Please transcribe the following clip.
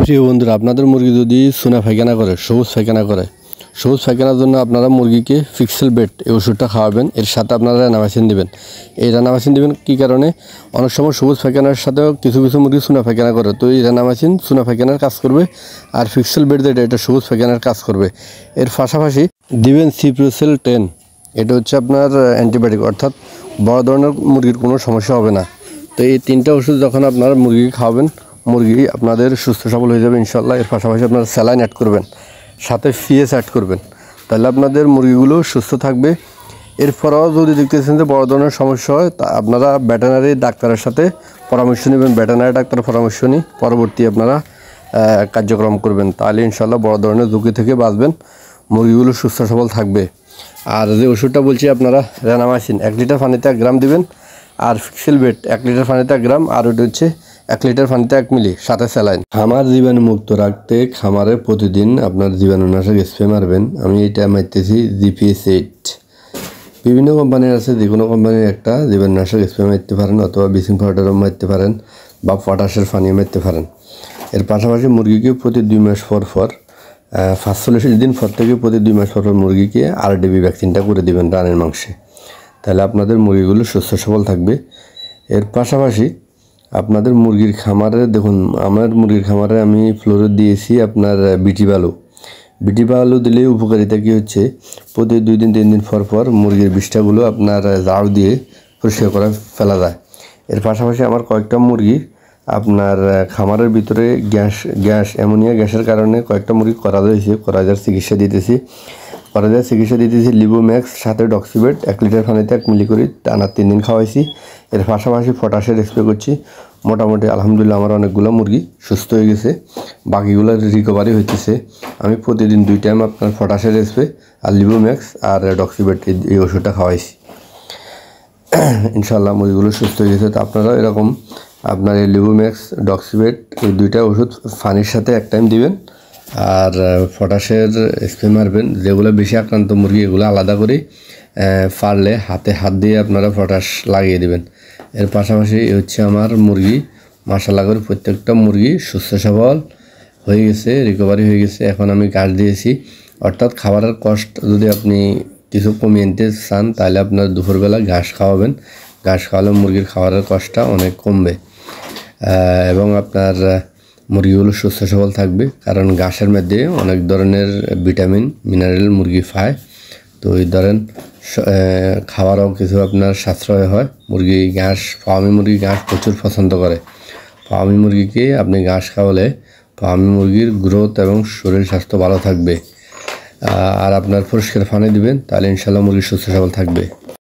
প্রিয় বন্ধুরা, আপনাদের মুরগি যদি চুনা পায়খানা করে, সবুজ পায়খানা করে, সবুজ পায়খানার জন্য আপনারা মুরগিকে ফিক্সেল বেট এই ওষুধটা খাওয়াবেন। এর সাথে আপনারা রানামাইসিন দিবেন। এই রানামাইসিন দিবেন কী কারণে? অনেক সময় সবুজ পায়খানার সাথেও কিছু কিছু মুরগি চুনা পায়খানা করে, তো এই রানামাইসিন চুনা পায়খানার কাজ করবে, আর ফিক্সেল বেট যেটা এটা সবুজ পায়খানার কাজ করবে। এর পাশাপাশি দিবেন সিপ্রোসেল 10, এটা হচ্ছে আপনার অ্যান্টিবায়োটিক, অর্থাৎ বড় ধরনের মুরগির কোনো সমস্যা হবে না। তো এই তিনটা ওষুধ যখন আপনারা মুরগিকে খাওয়াবেন, মুরগি আপনাদের সুস্থ সবল হয়ে যাবে ইনশাল্লাহ। এর পাশাপাশি আপনারা স্যালাইন অ্যাড করবেন, সাথে ফিএস অ্যাড করবেন, তাহলে আপনাদের মুরগিগুলো সুস্থ থাকবে। এরপরেও যদি দেখতেছেন যে বড় ধরনের সমস্যা হয়, তা আপনারা ভেটেরিনারি ডাক্তারের সাথে পরামর্শ নেবেন। ভেটেরিনারি ডাক্তারের পরামর্শ নিয়ে পরবর্তী আপনারা কার্যক্রম করবেন, তাহলে ইনশাল্লাহ বড় ধরনের ঝুঁকি থেকে বাঁচবেন, মুরগিগুলো সুস্থ সবল থাকবে। আর যে ওষুধটা বলছি আপনারা রানামাইসিন 1 লিটার পানিতে 1 গ্রাম দিবেন, আর ফিক্সেল বেট 1 লিটার পানিতে 1 গ্রাম, আর ওটা হচ্ছে 1 লিটার পানিতে 1 মিলি, সাথে স্যালাইন। খামার জীবাণু মুক্ত রাখতে খামারে প্রতিদিন আপনার জীবাণুনাশক স্প্রে মারবেন। আমি এটা মারতেছি GPS8। বিভিন্ন কোম্পানির আছে, যে কোনো কোম্পানির একটা জীবাণুনাশক স্প্রে মারতে পারেন, অথবা ব্লিচিং পাউডারও মারতে পারেন, বা পটাশের পানিও মারতে পারেন। এর পাশাপাশি মুরগিকে প্রতি 2 মাস পর 45 দিন পর থেকে প্রতি 2 মাস পর মুরগিকে RDB ভ্যাকসিনটা করে দিবেন রানের মাংসে, তাহলে আপনাদের মুরগিগুলো সুস্থ সবল থাকবে। এর পাশাপাশি আপনাদের মুরগির খামারে দেখুন, আমার মুরগির খামারে আমি ফ্লোরে দিয়েছি আপনার বিটি বালু দিলে উপকারিতা কী হচ্ছে, প্রতি 2 দিন 3 দিন পর মুরগির বিষ্ঠাগুলো আপনার ঝাড়ু দিয়ে পরিষ্কার করে ফেলা যায়। এর পাশাপাশি আমার কয়েকটা মুরগি আপনার খামারের ভিতরে অ্যামোনিয়া গ্যাসের কারণে কয়েকটা মুরগি করাজার চিকিৎসা দিতেছি। লিবোম্যাক্স সাথে ডক্সিবেট 1 লিটার পানিতে 1 মিলি করে টানা 3 দিন খাওয়াইছি। এর পাশাপাশি পটাশের স্প্রে করছি। মোটামুটি আলহামদুলিল্লাহ আমার অনেকগুলো মুরগি সুস্থ হয়ে গেছে, বাকিগুলো রিকভারি হইতেছে। আমি প্রতিদিন 2 টাইম আপনার পটাশের স্প্রে আর লিবোম্যাক্স আর ডক্সিবেট এই ওষুধটা খাওয়াইছি। ইনশাল্লাহ মুরগিগুলো সুস্থ হয়ে গেছে। তো আপনারা এরকম আপনার এই লিবোম্যাক্স, ডক্সিবেট এই 2টা ওষুধ পানির সাথে 1 টাইম দিবেন, আর পটাশের স্প্রে মারবেন। যেগুলো বেশি আক্রান্ত মুরগি এগুলো আলাদা করে পারলে হাত দিয়ে আপনারা পটাশ লাগিয়ে দেবেন। এর পাশাপাশি হচ্ছে আমার মুরগি মাশাআল্লাহ করে প্রত্যেকটা মুরগি সুস্থ সবল হয়ে গেছে, রিকভারি হয়ে গেছে। এখন আমি ঘাস দিয়েছি, অর্থাৎ খাবারের কষ্ট যদি আপনি কিছু কমিয়ে আনতে চান, তাহলে আপনার দুপুরবেলা ঘাস খাওয়াবেন। ঘাস খাওয়ালে মুরগির খাবারের কষ্টটা অনেক কমবে, এবং আপনার মুরগিগুলো সুস্থ সবল থাকবে, কারণ ঘাসের মধ্যে অনেক ধরনের ভিটামিন মিনারেল মুরগি পায়। তো এই ধরেন খাওয়ারও কিছু আপনার সাশ্রয় হয়। ফার্মি মুরগি ঘাস প্রচুর পছন্দ করে। ফার্মি মুরগিকে আপনি ঘাস খাওয়ালে ফার্মি মুরগির গ্রোথ এবং শরীর স্বাস্থ্য ভালো থাকবে। আর আপনার পরিষ্কার পানি দিবেন, তাহলে ইনশাল্লাহ মুরগি সুস্থ সবল থাকবে।